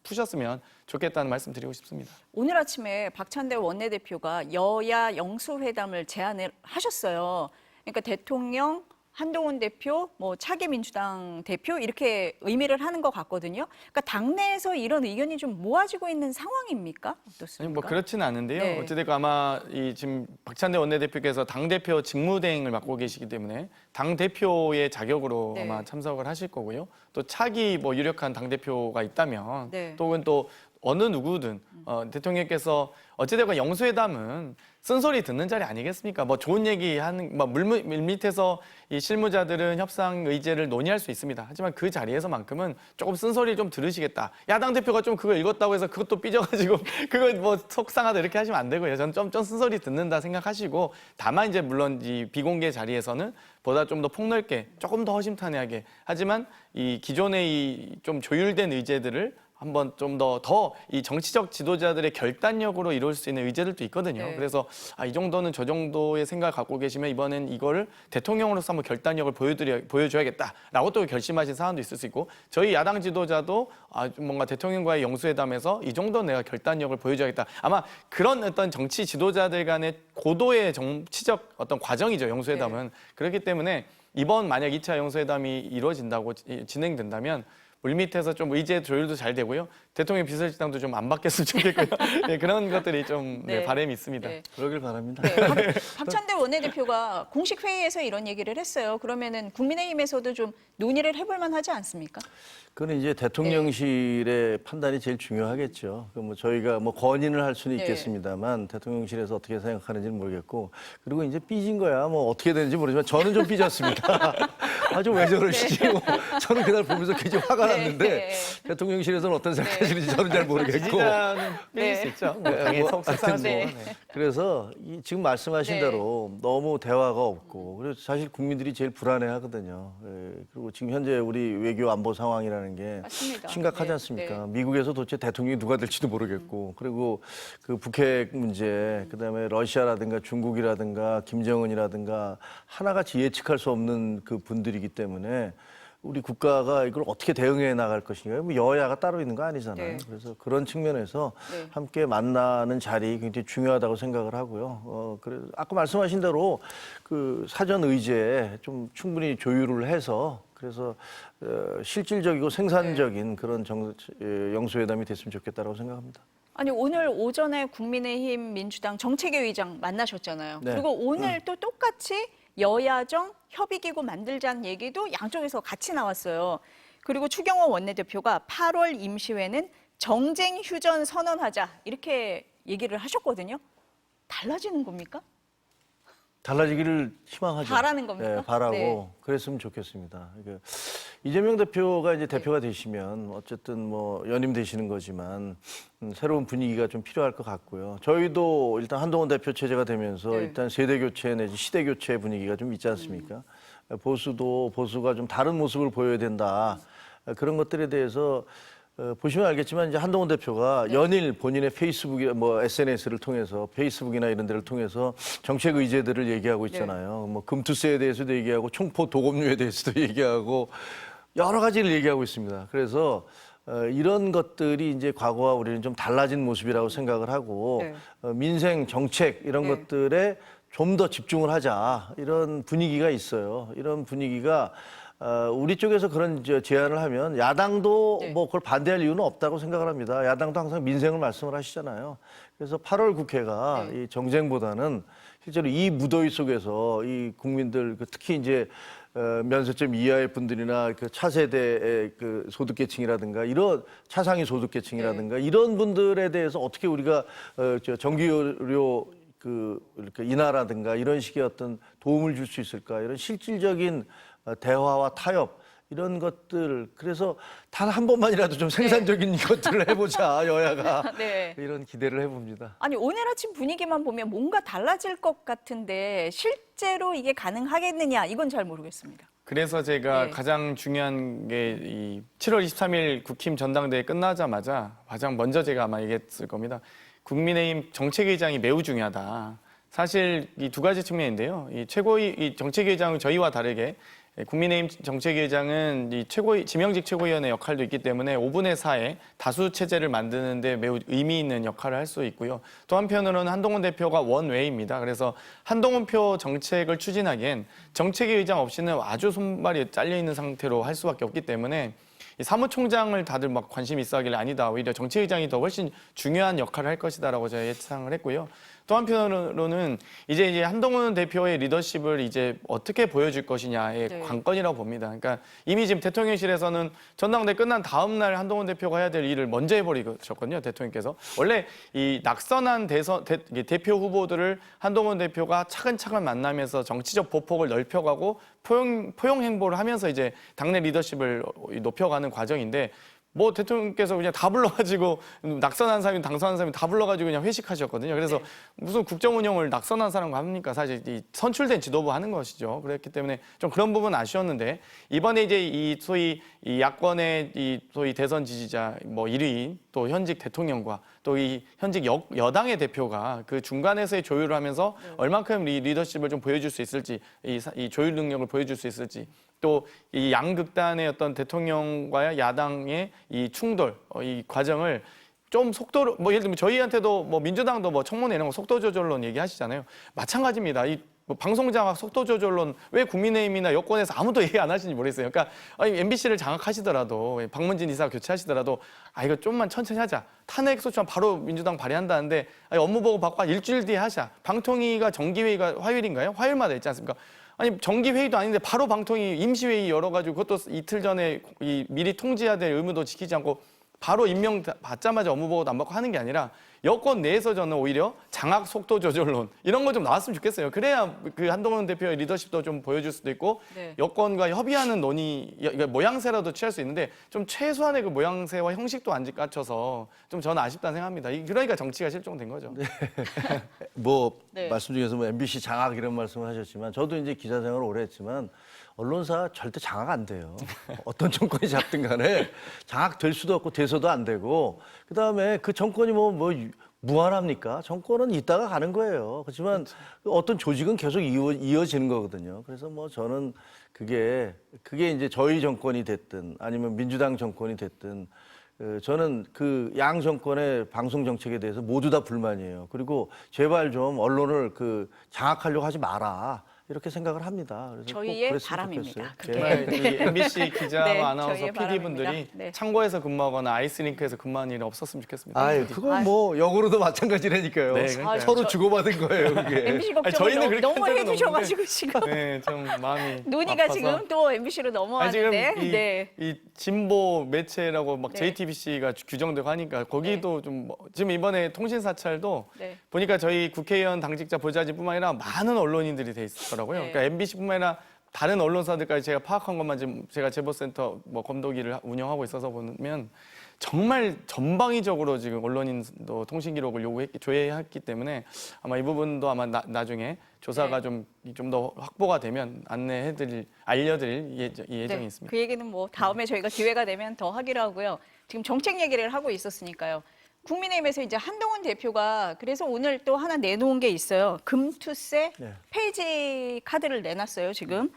푸셨으면 좋겠다는 말씀 드리고 싶습니다. 오늘 아침에 박찬대 원내대표가 여야 영수회담을 제안을 하셨어요. 그러니까 대통령, 한동훈 대표, 뭐 차기 민주당 대표 이렇게 의미를 하는 것 같거든요. 그러니까 당내에서 이런 의견이 좀 모아지고 있는 상황입니까? 어떻습니까? 아니, 뭐 그렇지는 않은데요. 네. 어찌됐건 아마 이 지금 박찬대 원내대표께서 당대표 직무대행을 맡고 계시기 때문에 당대표의 자격으로 네. 아마 참석을 하실 거고요. 또 차기 뭐 유력한 당대표가 있다면 네. 또 혹은 또 어느 누구든 대통령께서 어찌됐건 영수회담은 쓴소리 듣는 자리 아니겠습니까? 뭐 좋은 얘기 하는, 뭐 물밑에서 이 실무자들은 협상 의제를 논의할 수 있습니다. 하지만 그 자리에서만큼은 조금 쓴소리 좀 들으시겠다. 야당 대표가 좀 그거 읽었다고 해서 그것도 삐져가지고 그거 뭐 속상하다 이렇게 하시면 안 되고요. 저는 좀 쓴소리 듣는다 생각하시고 다만 이제 물론 이 비공개 자리에서는 보다 좀 더 폭넓게 조금 더 허심탄회하게 하지만 이 기존의 이 좀 조율된 의제들을 한번 좀 더 이 정치적 지도자들의 결단력으로 이룰 수 있는 의제들도 있거든요. 네. 그래서 이 정도는 저 정도의 생각을 갖고 계시면 이번엔 이거를 대통령으로서 한번 결단력을 보여줘야겠다라고 또 결심하신 사안도 있을 수 있고 저희 야당 지도자도 뭔가 대통령과의 영수회담에서 이 정도는 내가 결단력을 보여줘야겠다. 아마 그런 어떤 정치 지도자들 간의 고도의 정치적 어떤 과정이죠. 영수회담은. 그렇기 때문에 이번 만약 2차 영수회담이 이루어진다고 진행된다면 물밑에서 좀 의제 조율도 잘 되고요. 대통령 비서실장도 좀 안 바뀌었으면 좋겠고요. 네, 그런 것들이 좀 네. 바람이 있습니다. 네. 그러길 바랍니다. 네, 박찬대 원내대표가 공식 회의에서 이런 얘기를 했어요. 그러면은 국민의힘에서도 좀 논의를 해볼 만하지 않습니까? 그건 이제 대통령실의 판단이 제일 중요하겠죠. 그 뭐 저희가 뭐 건의를 할 수는 네. 있겠습니다만 대통령실에서 어떻게 생각하는지는 모르겠고 그리고 이제 삐진 거야 뭐 어떻게 되는지 모르지만 저는 좀 삐졌습니다. 아주 왜 저러시지? 뭐 저는 그날 보면서 굉장히 화가 네. 났는데 대통령실에서는 어떤 생각하시는지 저는 잘 모르겠고. 지지자는 삐질 수 있죠. 뭐 당연히 속상하죠. 네. 그래서 지금 말씀하신 네. 대로 너무 대화가 없고 그래서 사실 국민들이 제일 불안해하거든요. 그리고 지금 현재 우리 외교 안보 상황이라는 게 맞습니다. 심각하지 네. 않습니까? 미국에서 도대체 대통령이 누가 될지도 모르겠고 그리고 그 북핵 문제 그다음에 러시아라든가 중국이라든가 김정은이라든가 하나같이 예측할 수 없는 그 분들이기 때문에 우리 국가가 이걸 어떻게 대응해 나갈 것인가? 뭐 여야가 따로 있는 거 아니잖아요. 네. 그래서 그런 측면에서 네. 함께 만나는 자리 굉장히 중요하다고 생각을 하고요. 그래서 아까 말씀하신 대로 그 사전 의제에 좀 충분히 조율을 해서 그래서 실질적이고 생산적인 그런 영수회담이 됐으면 좋겠다라고 생각합니다. 아니 오늘 오전에 국민의힘 민주당 정책위 의장 만나셨잖아요. 네. 그리고 오늘 또 똑같이 여야정 협의기구 만들자는 얘기도 양쪽에서 같이 나왔어요. 그리고 추경호 원내대표가 8월 임시회는 정쟁 휴전 선언하자 이렇게 얘기를 하셨거든요. 달라지는 겁니까? 달라지기를 희망하죠. 바라는 겁니까? 네, 바라고 네. 그랬으면 좋겠습니다. 이재명 대표가 이제 대표가 되시면 어쨌든 뭐 연임되시는 거지만 새로운 분위기가 좀 필요할 것 같고요. 저희도 일단 한동훈 대표 체제가 되면서 네. 일단 세대 교체 내지 시대 교체 분위기가 좀 있지 않습니까? 보수가 좀 다른 모습을 보여야 된다. 그런 것들에 대해서 보시면 알겠지만 이제 한동훈 대표가 연일 본인의 페이스북이나 뭐 SNS를 통해서 페이스북이나 이런 데를 통해서 정책 의제들을 얘기하고 있잖아요. 뭐 금투세에 대해서도 얘기하고 총포 도급류에 대해서도 얘기하고 여러 가지를 얘기하고 있습니다. 그래서 이런 것들이 이제 과거와 우리는 좀 달라진 모습이라고 생각을 하고 네. 민생 정책 이런 네. 것들에 좀 더 집중을 하자 이런 분위기가 있어요. 이런 분위기가 우리 쪽에서 그런 제안을 하면 야당도 네. 뭐 그걸 반대할 이유는 없다고 생각을 합니다. 야당도 항상 민생을 말씀을 하시잖아요. 그래서 8월 국회가 네. 이 정쟁보다는 실제로 이 무더위 속에서 이 국민들 특히 이제 면세점 이하의 분들이나 그 차세대의 그 소득계층이라든가 이런 차상위 소득계층이라든가 이런 분들에 대해서 어떻게 우리가 전기요료 이렇게 인하라든가 이런 식의 어떤 도움을 줄 수 있을까 이런 실질적인 대화와 타협 이런 것들 그래서 단 한 번만이라도 좀 생산적인 것들을 해보자 여야가 네. 이런 기대를 해봅니다. 아니 오늘 아침 분위기만 보면 뭔가 달라질 것 같은데 실제로 이게 가능하겠느냐 이건 잘 모르겠습니다. 그래서 제가 네. 가장 중요한 게 이 7월 23일 국힘 전당대회 끝나자마자 가장 먼저 제가 아마 얘기했을 겁니다. 국민의힘 정책의장이 매우 중요하다. 사실 이 두 가지 측면인데요. 이 정책의장은 저희와 다르게 국민의힘 정책위의장은 이 지명직 최고위원의 역할도 있기 때문에 5분의 4의 다수 체제를 만드는데 매우 의미 있는 역할을 할 수 있고요. 또 한편으로는 한동훈 대표가 원외입니다. 그래서 한동훈표 정책을 추진하기엔 정책위의장 없이는 아주 손발이 잘려 있는 상태로 할 수밖에 없기 때문에 이 사무총장을 다들 막 관심이 있어 하길래 아니다. 오히려 정책위의장이 더 훨씬 중요한 역할을 할 것이다라고 제가 예상을 했고요. 또 한편으로는 이제 한동훈 대표의 리더십을 이제 어떻게 보여줄 것이냐의 네. 관건이라고 봅니다. 그러니까 이미 지금 대통령실에서는 전당대회 끝난 다음 날 한동훈 대표가 해야 될 일을 먼저 해버리셨거든요. 대통령께서. 원래 이 낙선한 대표 후보들을 한동훈 대표가 차근차근 만나면서 정치적 보폭을 넓혀가고 포용 행보를 하면서 이제 당내 리더십을 높여가는 과정인데 뭐 대통령께서 그냥 다 불러가지고 낙선한 사람이 당선한 사람이 다 불러가지고 그냥 회식하셨거든요. 그래서 네. 무슨 국정 운영을 낙선한 사람과 합니까? 사실 이 선출된 지도부 하는 것이죠. 그렇기 때문에 좀 그런 부분 아쉬웠는데 이번에 이제 이 소위 이 야권의 이 소위 대선 지지자 뭐 1위인 또 현직 대통령과 또 이 현직 여당의 대표가 그 중간에서의 조율을 하면서 얼만큼 리더십을 좀 보여줄 수 있을지 이 조율 능력을 보여줄 수 있을지 또 이 양극단의 어떤 대통령과 야당의 이 충돌, 이 과정을 좀 속도를 뭐 예를 들면 저희한테도 뭐 민주당도 뭐 청문회 이런 거 속도 조절론 얘기하시잖아요. 마찬가지입니다. 뭐 방송 장악, 속도 조절론 왜 국민의힘이나 여권에서 아무도 얘기 안 하시는지 모르겠어요. 그러니까 MBC를 장악하시더라도 박문진 이사 교체하시더라도 이거 좀만 천천히 하자. 탄핵 소추안 바로 민주당 발의한다는데 업무 보고 받고 일주일 뒤에 하자. 방통위가 정기회의가 화요일인가요? 화요일마다 있지 않습니까? 아니 정기회의도 아닌데 바로 방통위 임시회의 열어가지고 그것도 이틀 전에 미리 통지해야 될 의무도 지키지 않고 바로 임명 받자마자 업무 보고도 안 받고 하는 게 아니라 여권 내에서 저는 오히려 장악 속도 조절론 이런 거 좀 나왔으면 좋겠어요. 그래야 그 한동훈 대표의 리더십도 좀 보여줄 수도 있고 네. 여권과 협의하는 논의 모양새라도 취할 수 있는데 좀 최소한의 그 모양새와 형식도 안 갖춰서 좀 저는 아쉽다는 생각합니다. 그러니까 정치가 실종된 거죠. 뭐 네. 말씀 중에서 뭐 MBC 장악 이런 말씀을 하셨지만 저도 이제 기자 생활을 오래 했지만 언론사 절대 장악 안 돼요. 어떤 정권이 잡든 간에 장악될 수도 없고 돼서도 안 되고 그다음에 그 정권이 뭐 무한합니까? 정권은 있다가 가는 거예요. 그렇지만 어떤 조직은 계속 이어지는 거거든요. 그래서 뭐 저는 그게 이제 저희 정권이 됐든 아니면 민주당 정권이 됐든 저는 그 양 정권의 방송 정책에 대해서 모두 다 불만이에요. 그리고 제발 좀 언론을 장악하려고 하지 마라. 이렇게 생각을 합니다. 그래서 저희의 꼭 그랬으면 바람입니다. 좋겠어요. 그게. 정말 이 MBC 기자와 네, 아나운서 저희의 PD분들이 바람입니다. 네. 창고에서 근무하거나 아이스링크에서 근무하는 일은 없었으면 좋겠습니다. 아유, 그건 뭐 역으로도 마찬가지라니까요. 네, 그러니까요. 서로 주고받은 거예요, 그게. MBC 아니, 저희는 걱정을 그렇게 너무 한 적은 해주셔가지고 지금 네, 좀 마음이 논의가 아파서. 지금 또 MBC로 지금 넘어왔는데 네. 이 진보 매체라고 막 네. JTBC가 규정되고 하니까 거기도 좀 지금 이번에 통신 사찰도 네. 보니까 저희 국회의원 당직자 보좌진뿐만 아니라 많은 언론인들이 돼 있더라고요. 네. 그러니까 MBC뿐만 아니라 다른 언론사들까지 제가 파악한 것만 지금 제가 제보센터 뭐 검도기를 운영하고 있어서 보면 정말 전방위적으로 지금 언론인도 통신 기록을 조회했기 때문에 아마 이 부분도 아마 나중에 조사가 좀 더 확보가 되면 알려드릴 예정이 네, 있습니다. 그 얘기는 뭐 다음에 저희가 기회가 되면 더 하기로 하고요. 지금 정책 얘기를 하고 있었으니까요. 국민의힘에서 이제 한동훈 대표가 그래서 오늘 또 하나 내놓은 게 있어요. 금투세 폐지 카드를 내놨어요, 지금.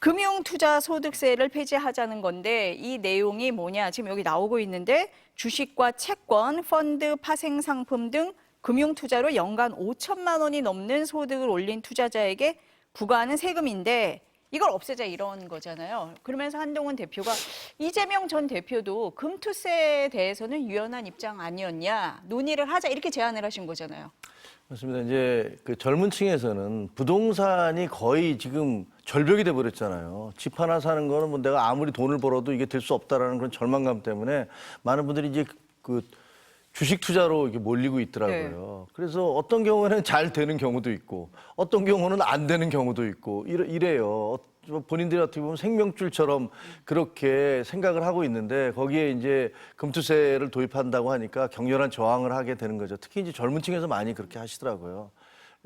금융투자소득세를 폐지하자는 건데 이 내용이 뭐냐 지금 여기 나오고 있는데 주식과 채권, 펀드, 파생상품 등 금융투자로 연간 5천만 원이 넘는 소득을 올린 투자자에게 부과하는 세금인데 이걸 없애자 이런 거잖아요. 그러면서 한동훈 대표가 이재명 전 대표도 금투세에 대해서는 유연한 입장 아니었냐, 논의를 하자 이렇게 제안을 하신 거잖아요. 맞습니다. 이제 그 젊은 층에서는 부동산이 거의 지금 절벽이 돼 버렸잖아요. 집 하나 사는 거는 뭐 내가 아무리 돈을 벌어도 이게 될 수 없다라는 그런 절망감 때문에 많은 분들이 이제 그 주식 투자로 이렇게 몰리고 있더라고요. 그래서 어떤 경우에는 잘 되는 경우도 있고 어떤 경우는 안 되는 경우도 있고 이래요. 본인들이 어떻게 보면 생명줄처럼 그렇게 생각을 하고 있는데 거기에 이제 금투세를 도입한다고 하니까 격렬한 저항을 하게 되는 거죠. 특히 이제 젊은 층에서 많이 그렇게 하시더라고요.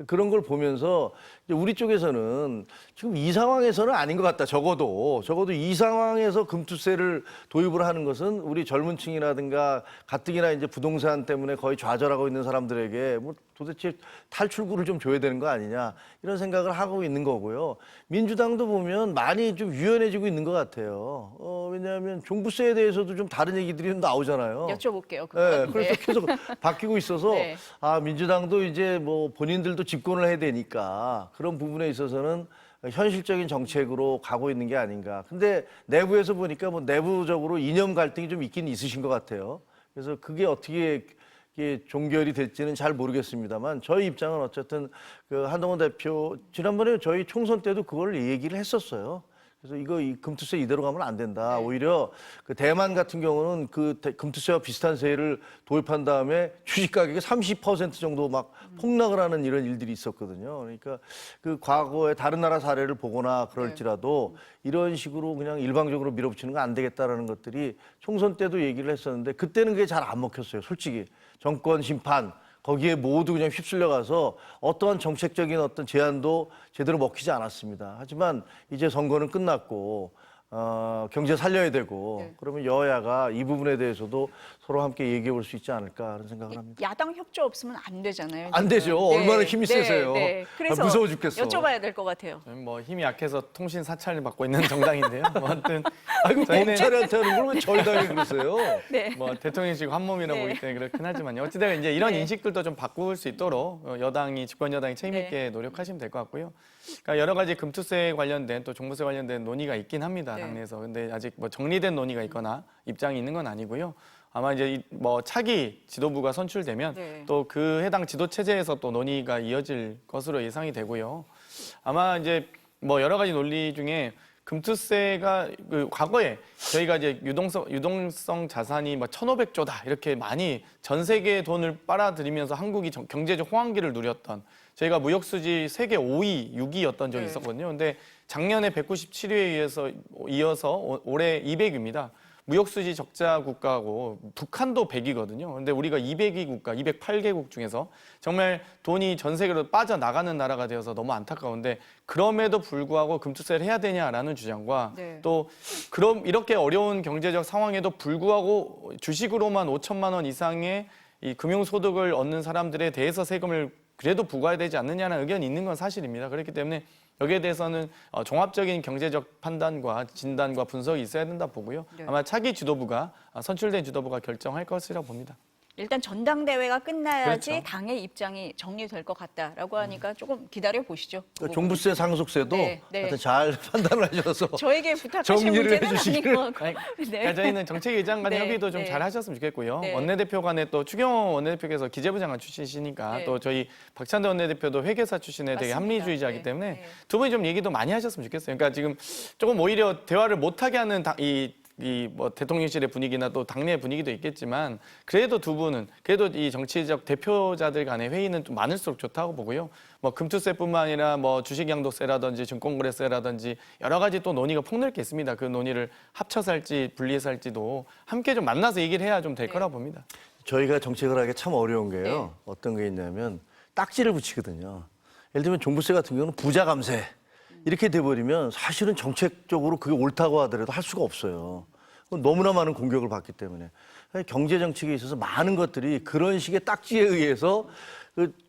그런 걸 보면서 이제 우리 쪽에서는 지금 이 상황에서는 아닌 것 같다. 적어도 이 상황에서 금투세를 도입을 하는 것은 우리 젊은 층이라든가 가뜩이나 이제 부동산 때문에 거의 좌절하고 있는 사람들에게 뭐 도대체 탈출구를 좀 줘야 되는 거 아니냐 이런 생각을 하고 있는 거고요. 민주당도 보면 많이 좀 유연해지고 있는 것 같아요. 왜냐하면 종부세에 대해서도 좀 다른 얘기들이 나오잖아요. 여쭤볼게요. 네, 그래서 계속 바뀌고 있어서 네. 민주당도 이제 뭐 본인들도 집권을 해야 되니까 그런 부분에 있어서는 현실적인 정책으로 가고 있는 게 아닌가. 근데 내부에서 보니까 뭐 내부적으로 이념 갈등이 좀 있긴 있으신 것 같아요. 그래서 그게 어떻게 이게 종결이 될지는 잘 모르겠습니다만 저희 입장은 어쨌든 그 한동훈 대표 지난번에 저희 총선 때도 그걸 얘기를 했었어요. 그래서 이 금투세 이대로 가면 안 된다. 오히려 그 대만 같은 경우는 그 금투세와 비슷한 세를 도입한 다음에 주식 가격이 30% 정도 막 폭락을 하는 이런 일들이 있었거든요. 그러니까 그 과거의 다른 나라 사례를 보거나 그럴지라도 이런 식으로 그냥 일방적으로 밀어붙이는 거 안 되겠다라는 것들이 총선 때도 얘기를 했었는데 그때는 그게 잘 안 먹혔어요. 솔직히 정권 심판 거기에 모두 그냥 휩쓸려가서 어떠한 정책적인 어떤 제안도 제대로 먹히지 않았습니다. 하지만 이제 선거는 끝났고 경제 살려야 되고 그러면 여야가 이 부분에 대해서도 서로 함께 얘기해 볼 수 있지 않을까 하는 생각을 합니다. 야당 협조 없으면 안 되잖아요. 안 되죠. 얼마나 힘이 세세요. 그래서 무서워 죽겠어. 여쭤봐야 될 것 같아요. 저는 뭐 힘이 약해서 통신 사찰을 받고 있는 정당인데요. 뭐 아무튼 아이고 저희는- 검찰한테 하는 걸 왜 저희 당에 그러세요? 네. 뭐 대통령직 한 몸이라 네. 보기 때문에 그렇긴 하지만요. 어찌되건 이제 이런 네. 인식들도 좀 바꿀 수 있도록 여당이 집권 여당이 책임 있게 노력하시면 될 것 같고요. 그러니까 여러 가지 금투세 관련된 또 종부세 관련된 논의가 있긴 합니다. 네. 당내에서. 근데 아직 뭐 정리된 논의가 있거나 입장이 있는 건 아니고요. 아마 이제 뭐 차기 지도부가 선출되면 네. 또 그 해당 지도 체제에서 또 논의가 이어질 것으로 예상이 되고요. 아마 이제 뭐 여러 가지 논리 중에 금투세가 그 과거에 저희가 이제 유동성 자산이 뭐 1,500조다 이렇게 많이 전 세계의 돈을 빨아들이면서 한국이 경제적 호황기를 누렸던 저희가 무역수지 세계 5위, 6위였던 적이 있었거든요. 근데 작년에 197위에 이어서 올해 200위입니다. 무역수지 적자 국가고 북한도 100위거든요. 근데 우리가 200위 국가, 208개국 중에서 정말 돈이 전 세계로 빠져나가는 나라가 되어서 너무 안타까운데 그럼에도 불구하고 금투세를 해야 되냐라는 주장과 또 그럼 이렇게 어려운 경제적 상황에도 불구하고 주식으로만 5천만 원 이상의 이 금융소득을 얻는 사람들에 대해서 세금을 그래도 부과해야 되지 않느냐는 의견이 있는 건 사실입니다. 그렇기 때문에 여기에 대해서는 종합적인 경제적 판단과 진단과 분석이 있어야 된다 보고요. 아마 차기 지도부가 선출된 지도부가 결정할 것이라고 봅니다. 일단 전당대회가 끝나야지 그렇죠. 당의 입장이 정리될 것 같다라고 하니까 조금 기다려 보시죠. 그러니까 종부세, 상속세도 네. 하여튼 잘 판단을 하셔서 저에게 부탁하실 정리를 문제는 아닌 해주시기를. 것 같고. 아니, 그러니까 저희는 정책 의장 간의 네, 협의도 좀 네. 잘 하셨으면 좋겠고요. 네. 원내대표 간에 또 추경호 원내대표께서 기재부 장관 출신이시니까 네. 또 저희 박찬대 원내대표도 회계사 출신에 되게 맞습니다. 합리주의자이기 네, 때문에 네. 두 분이 좀 얘기도 많이 하셨으면 좋겠어요. 그러니까 지금 조금 오히려 대화를 못하게 하는 이 이 뭐 대통령실의 분위기나 또 당내 분위기도 있겠지만 그래도 두 분은 그래도 이 정치적 대표자들 간의 회의는 좀 많을수록 좋다고 보고요. 뭐 금투세뿐만 아니라 뭐 주식양도세라든지 증권거래세라든지 여러 가지 또 논의가 폭넓게 있습니다. 그 논의를 합쳐서 할지 분리해서 할지도 함께 좀 만나서 얘기를 해야 좀 될 거라고 봅니다. 저희가 정책을 하기 참 어려운 게요. 네. 어떤 게 있냐면 딱지를 붙이거든요. 예를 들면 종부세 같은 경우는 부자 감세 이렇게 돼버리면 사실은 정책적으로 그게 옳다고 하더라도 할 수가 없어요. 너무나 많은 공격을 받기 때문에 경제 정책에 있어서 많은 것들이 그런 식의 딱지에 의해서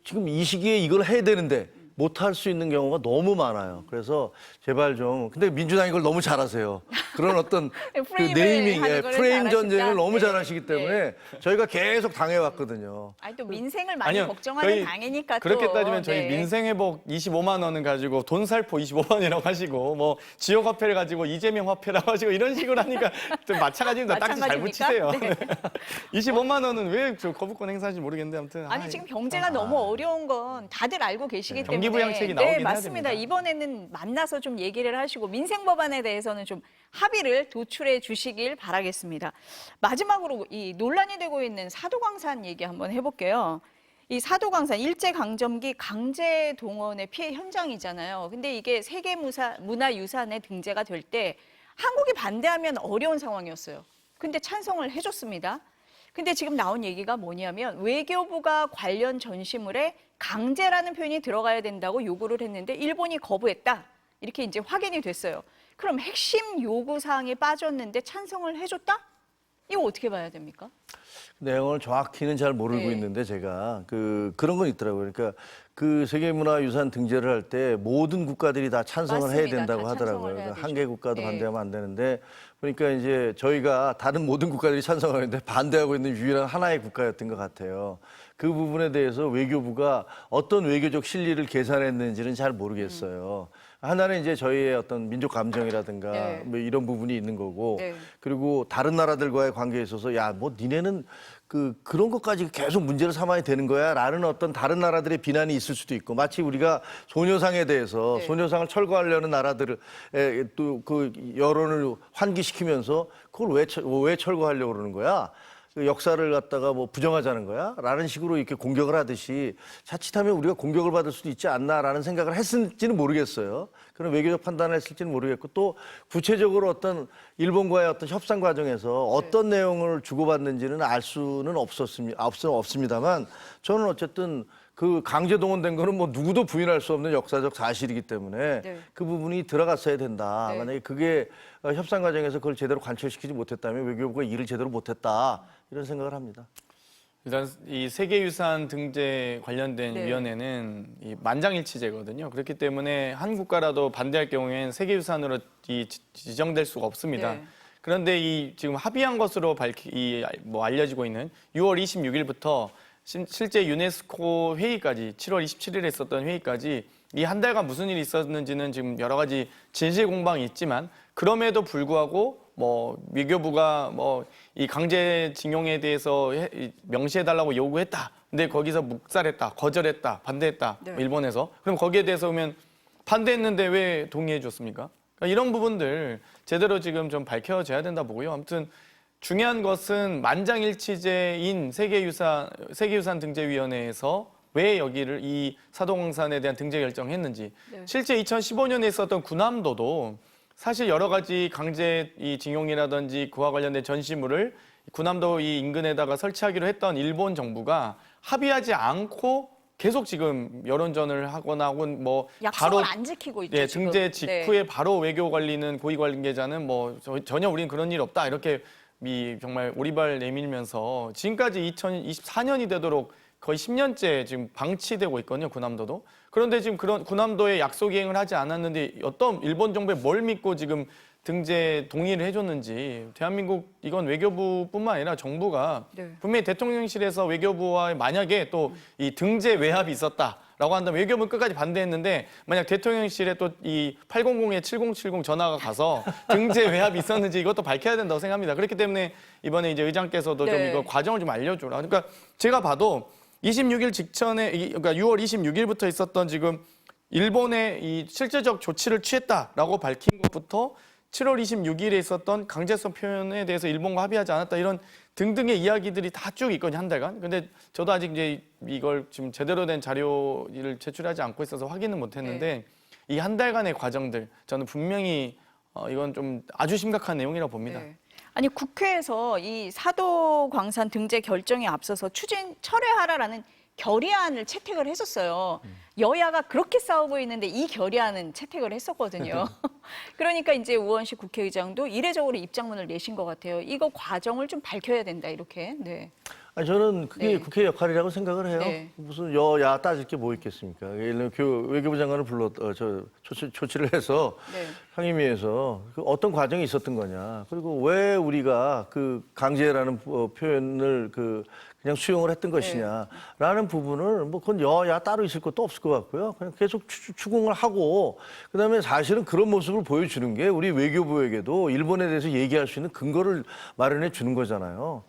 지금 이 시기에 이걸 해야 되는데 못할 수 있는 경우가 너무 많아요. 그래서 제발 좀 근데 민주당이 이걸 너무 잘하세요. 그런 어떤 그 프레임을 네이밍, 하는 거를 프레임 잘하신다. 전쟁을 너무 네. 잘하시기 때문에 저희가 계속 당해왔거든요. 아니 또 민생을 많이 아니요, 걱정하는 저희 당이니까 그렇게 또. 따지면 저희 네. 민생회복 25만 원은 가지고 돈살포 25만 원이라고 하시고 뭐 지역화폐를 가지고 이재명 화폐라고 하시고 이런 식으로 하니까 좀 마찬가지입니다. 딱지 잘 붙이세요. 마찬가지입니까? 네. 25만 원은 왜 저 거부권 행사하는지 모르겠는데 아무튼 아니 지금 경제가 너무 어려운 건 다들 알고 계시기 때문에 경기부양책이 나오긴 네, 해야 맞습니다. 됩니다. 이번에는 만나서 좀 얘기를 하시고 민생 법안에 대해서는 좀 합의를 도출해 주시길 바라겠습니다. 마지막으로 이 논란이 되고 있는 사도광산 얘기 한번 해볼게요. 이 사도광산 일제강점기 강제 동원의 피해 현장이잖아요. 근데 이게 세계문화유산에 등재가 될 때 한국이 반대하면 어려운 상황이었어요. 근데 찬성을 해줬습니다. 근데 지금 나온 얘기가 뭐냐면 외교부가 관련 전시물에 강제라는 표현이 들어가야 된다고 요구를 했는데 일본이 거부했다. 이렇게 이제 확인이 됐어요. 그럼 핵심 요구 사항이 빠졌는데 찬성을 해줬다? 이거 어떻게 봐야 됩니까? 내용을 정확히는 잘 모르고 네. 있는데 제가 그런 건 있더라고요. 그러니까 그 세계문화유산 등재를 할 때 모든 국가들이 다 찬성을 해야 맞습니다. 된다고 다 찬성을 하더라고요. 해야 그러니까 한 되죠. 개 국가도 네. 반대하면 안 되는데 그러니까 이제 저희가 다른 모든 국가들이 찬성을 했는데 반대하고 있는 유일한 하나의 국가였던 것 같아요. 그 부분에 대해서 외교부가 어떤 외교적 실리를 계산했는지는 잘 모르겠어요. 하나는 이제 저희의 어떤 민족 감정이라든가 네. 뭐 이런 부분이 있는 거고 네. 그리고 다른 나라들과의 관계에 있어서 야, 뭐 니네는 그런 것까지 계속 문제를 삼아야 되는 거야 라는 어떤 다른 나라들의 비난이 있을 수도 있고 마치 우리가 소녀상에 대해서 네. 소녀상을 철거하려는 나라들을 또 그 여론을 환기시키면서 그걸 왜 철거하려고 그러는 거야? 그 역사를 갖다가 뭐 부정하자는 거야? 라는 식으로 이렇게 공격을 하듯이 자칫하면 우리가 공격을 받을 수도 있지 않나라는 생각을 했을지는 모르겠어요. 그런 외교적 판단을 했을지는 모르겠고 또 구체적으로 어떤 일본과의 어떤 협상 과정에서 어떤 내용을 주고받는지는 알 수는 없습니다만 저는 어쨌든 그 강제 동원된 거는 뭐 누구도 부인할 수 없는 역사적 사실이기 때문에 네. 그 부분이 들어갔어야 된다. 네. 만약에 그게 협상 과정에서 그걸 제대로 관철시키지 못했다면 외교부가 일을 제대로 못했다. 이런 생각을 합니다. 일단 이 세계유산 등재 관련된 네. 위원회는 이 만장일치제거든요. 그렇기 때문에 한 국가라도 반대할 경우에는 세계유산으로 지정될 수가 없습니다. 네. 그런데 이 지금 합의한 것으로 알려지고 있는 6월 26일부터 실제 유네스코 회의까지 7월 27일에 있었던 회의까지 이 한 달간 무슨 일이 있었는지는 지금 여러 가지 진실 공방이 있지만 그럼에도 불구하고 뭐 외교부가 뭐 이 강제징용에 대해서 명시해달라고 요구했다. 근데 거기서 묵살했다, 거절했다, 반대했다. 네. 일본에서. 그럼 거기에 대해서 보면 반대했는데 왜 동의해 줬습니까? 그러니까 이런 부분들 제대로 지금 좀 밝혀져야 된다 보고요. 아무튼 중요한 것은 만장일치제인 세계유산 등재위원회에서 왜 여기를 이 사도광산에 대한 등재 결정했는지 네. 실제 2015년에 있었던 군함도도 사실 여러 가지 강제 이 징용이라든지 그와 관련된 전시물을 군함도 이 인근에다가 설치하기로 했던 일본 정부가 합의하지 않고 계속 지금 여론전을 하거나 혹은 뭐 약속을 바로 안 지키고 있죠. 예, 지금. 등재 네. 직후에 바로 외교 관리는 고위 관계자는 뭐 전혀 우리는 그런 일 없다 이렇게 정말 오리발 내밀면서 지금까지 2024년이 되도록 거의 10년째 지금 방치되고 있거든요, 군함도도. 그런데 지금 그런 군함도에 약속 이행을 하지 않았는데 어떤 일본 정부에 뭘 믿고 지금 등재 동의를 해줬는지 대한민국 이건 외교부뿐만 아니라 정부가 네. 분명히 대통령실에서 외교부와 만약에 또 이 등재 외합이 있었다라고 한다면 외교부는 끝까지 반대했는데 만약 대통령실에 또 이 800-7070 전화가 가서 등재 외합이 있었는지 이것도 밝혀야 된다고 생각합니다. 그렇기 때문에 이번에 이제 의장께서도 좀 네. 이거 과정을 좀 알려주라. 그러니까 제가 봐도 26일 직전에 그러니까 6월 26일부터 있었던 지금 일본의 이 실제적 조치를 취했다라고 밝힌 것부터 7월 26일에 있었던 강제성 표현에 대해서 일본과 합의하지 않았다 이런 등등의 이야기들이 다 쭉 있거든요, 한 달간. 근데 저도 아직 이제 이걸 지금 제대로 된 자료를 제출하지 않고 있어서 확인은 못했는데 이 한 달간의 과정들 저는 분명히 이건 좀 아주 심각한 내용이라고 봅니다. 네. 아니 국회에서 이 사도광산 등재 결정에 앞서서 추진 철회하라라는 결의안을 채택을 했었어요. 여야가 그렇게 싸우고 있는데 이 결의안은 채택을 했었거든요. 그러니까 이제 우원식 국회의장도 이례적으로 입장문을 내신 것 같아요. 이거 과정을 좀 밝혀야 된다 이렇게. 네. 아니, 저는 그게 네. 국회 역할이라고 생각을 해요. 네. 무슨 여야 따질 게 뭐 있겠습니까? 예를 들면 외교부 장관을 조치를 해서 네. 상임위에서 그 어떤 과정이 있었던 거냐. 그리고 왜 우리가 그 강제라는 표현을 그냥 수용을 했던 것이냐라는 부분을 뭐 그건 여야 따로 있을 것도 없을 것 같고요. 그냥 계속 추궁을 하고 그다음에 사실은 그런 모습을 보여주는 게 우리 외교부에게도 일본에 대해서 얘기할 수 있는 근거를 마련해 주는 거잖아요.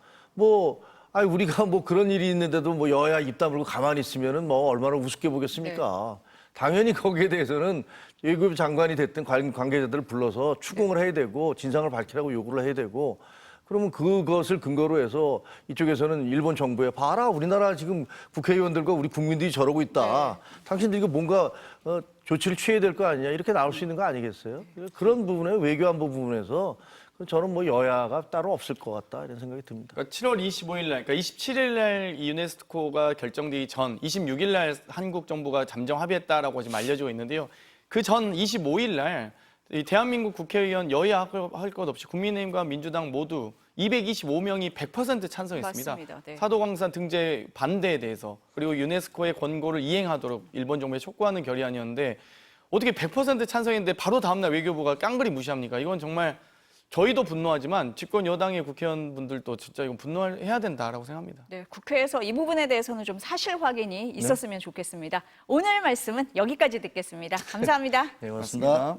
아니 우리가 뭐 그런 일이 있는데도 뭐 여야 입 다물고 가만히 있으면은 뭐 얼마나 우습게 보겠습니까? 당연히 거기에 대해서는 외교부 장관이 됐든 관계자들을 불러서 추궁을 해야 되고 진상을 밝히라고 요구를 해야 되고 그러면 그것을 근거로 해서 이쪽에서는 일본 정부에 봐라 우리나라 지금 국회의원들과 우리 국민들이 저러고 있다. 당신들 이거 뭔가 조치를 취해야 될 거 아니냐 이렇게 나올 수 있는 거 아니겠어요? 그런 부분에 외교안보 부분에서 저는 뭐 여야가 따로 없을 것 같다 이런 생각이 듭니다. 그러니까 7월 25일 날, 그러니까 27일 날 유네스코가 결정되기 전 26일 날 한국 정부가 잠정 합의했다라고 지금 알려지고 있는데요. 그 전 25일 날 이 대한민국 국회의원 여야 할 것 없이 국민의힘과 민주당 모두 225명이 100% 찬성했습니다. 맞습니다. 네. 사도광산 등재 반대에 대해서 그리고 유네스코의 권고를 이행하도록 일본 정부에 촉구하는 결의안이었는데 어떻게 100% 찬성했는데 바로 다음날 외교부가 깡그리 무시합니까? 이건 정말 저희도 분노하지만 집권 여당의 국회의원분들도 진짜 이건 분노해야 된다라고 생각합니다. 네, 국회에서 이 부분에 대해서는 좀 사실 확인이 있었으면 좋겠습니다. 오늘 말씀은 여기까지 듣겠습니다. 감사합니다. 네, 고맙습니다.